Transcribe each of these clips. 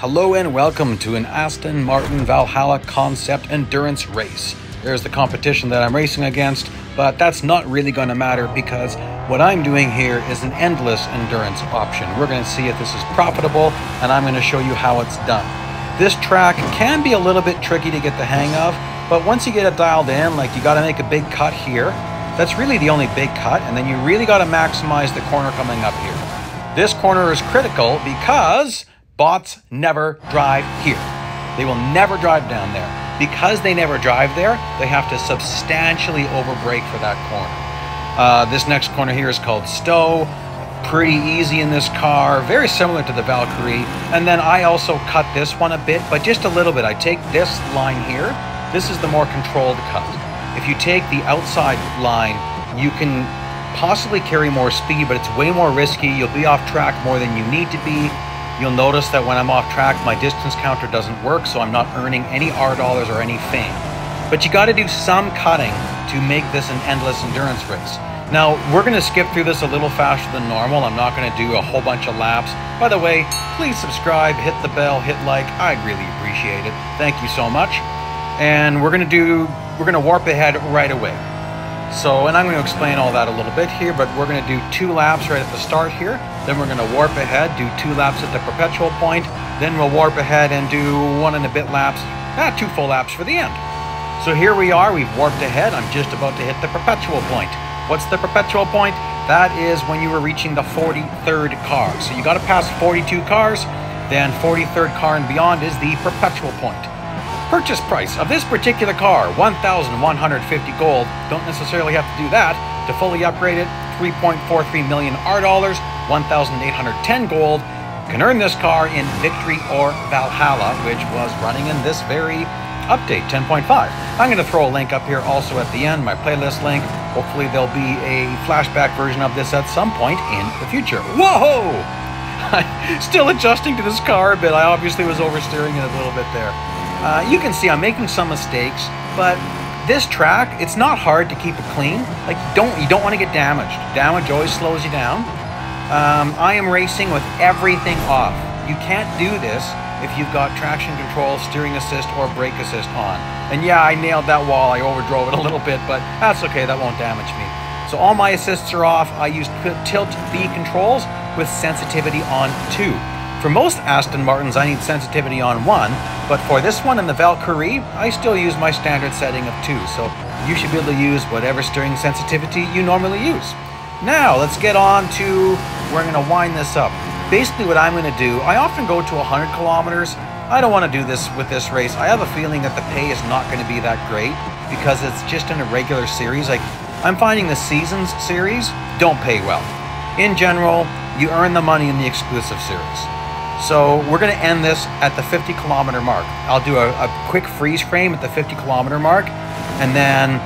Hello and welcome to an Aston Martin Valhalla concept endurance race. There's the competition that I'm racing against, but that's not really going to matter because what I'm doing here is an endless endurance option. We're going to see if this is profitable, and I'm going to show you how it's done. This track can be a little bit tricky to get the hang of, but once you get it dialed in, like you got to make a big cut here. That's really the only big cut, and then you really got to maximize the corner coming up here. This corner is critical because bots never drive here. They will never drive down there. Because they never drive there, they have to substantially overbrake for that corner. This next corner here is called Stowe. Pretty easy in this car, very similar to the Valkyrie. And then I also cut this one a bit, but just a little bit. I take this line here. This is the more controlled cut. If you take the outside line, you can possibly carry more speed, but it's way more risky. You'll be off track more than you need to be. You'll notice that when I'm off track, my distance counter doesn't work, so I'm not earning any R dollars or any fame. But you got to do some cutting to make this an endless endurance race. Now, we're going to skip through this a little faster than normal. I'm not going to do a whole bunch of laps. By the way, please subscribe, hit the bell, hit like. I'd really appreciate it. Thank you so much. And we're going to warp ahead right away. So, and I'm going to explain all that a little bit here, but we're going to do 2 laps right at the start here. Then we're going to warp ahead, do 2 laps at the perpetual point. Then we'll warp ahead and do 1 and a bit laps, 2 full laps for the end. So here we are, we've warped ahead. I'm just about to hit the perpetual point. What's the perpetual point? That is when you were reaching the 43rd car. So you got to pass 42 cars, then 43rd car and beyond is the perpetual point. Purchase price of this particular car, 1,150 gold. Don't necessarily have to do that. To fully upgrade it, 3.43 million R dollars, 1,810 gold. You can earn this car in Victory or Valhalla, which was running in this very update, 10.5. I'm going to throw a link up here also at the end, my playlist link. Hopefully there'll be a flashback version of this at some point in the future. Whoa! Still adjusting to this car a bit. I obviously was oversteering it a little bit there. You can see I'm making some mistakes, but this track, it's not hard to keep it clean. Like, you don't want to get damaged. Damage always slows you down. I am racing with everything off. You can't do this if you've got traction control, steering assist, or brake assist on. And yeah, I nailed that wall. I overdrove it a little bit, but that's okay. That won't damage me. So all my assists are off. I use tilt B controls with sensitivity on 2. For most Aston Martins, I need sensitivity on 1, but for this one and the Valkyrie, I still use my standard setting of 2, so you should be able to use whatever steering sensitivity you normally use. Now, let's get on to, we're going to wind this up. Basically what I'm going to do, I often go to 100 kilometers. I don't want to do this with this race. I have a feeling that the pay is not going to be that great because it's just in a regular series. Like, I'm finding the Seasons series don't pay well. In general, you earn the money in the exclusive series. So we're going to end this at the 50 kilometer mark. I'll do a quick freeze frame at the 50 kilometer mark, and then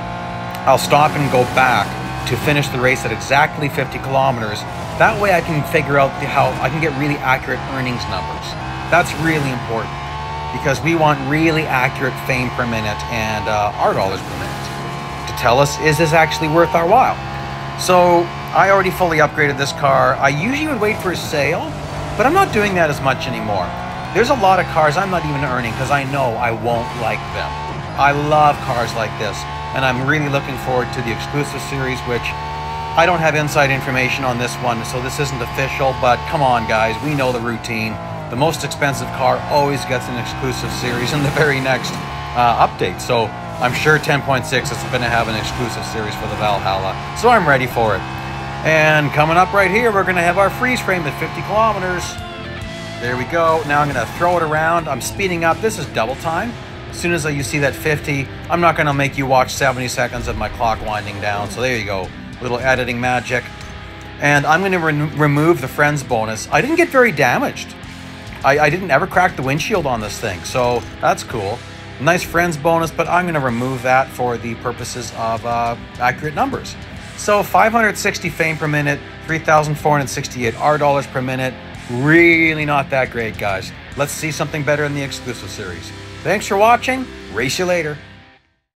I'll stop and go back to finish the race at exactly 50 kilometers. That way I can figure out how I can get really accurate earnings numbers. That's really important because we want really accurate fame per minute and R dollars per minute to tell us, is this actually worth our while? So I already fully upgraded this car. I usually would wait for a sale, but I'm not doing that as much anymore. There's a lot of cars I'm not even earning because I know I won't like them. I love cars like this, and I'm really looking forward to the exclusive series, which I don't have inside information on this one, so this isn't official, but come on guys, we know the routine. The most expensive car always gets an exclusive series in the very next update, so I'm sure 10.6 is going to have an exclusive series for the Valhalla, so I'm ready for it. And coming up right here, we're going to have our freeze frame at 50 kilometers. There we go. Now I'm going to throw it around. I'm speeding up. This is double time. As soon as you see that 50, I'm not going to make you watch 70 seconds of my clock winding down. So there you go. Little editing magic. And I'm going to remove the friends bonus. I didn't get very damaged. I didn't ever crack the windshield on this thing. So that's cool. Nice friends bonus, but I'm going to remove that for the purposes of accurate numbers. So 560 fame per minute, 3,468 R dollars per minute. Really not that great, guys. Let's see something better in the exclusive series. Thanks for watching. Race you later.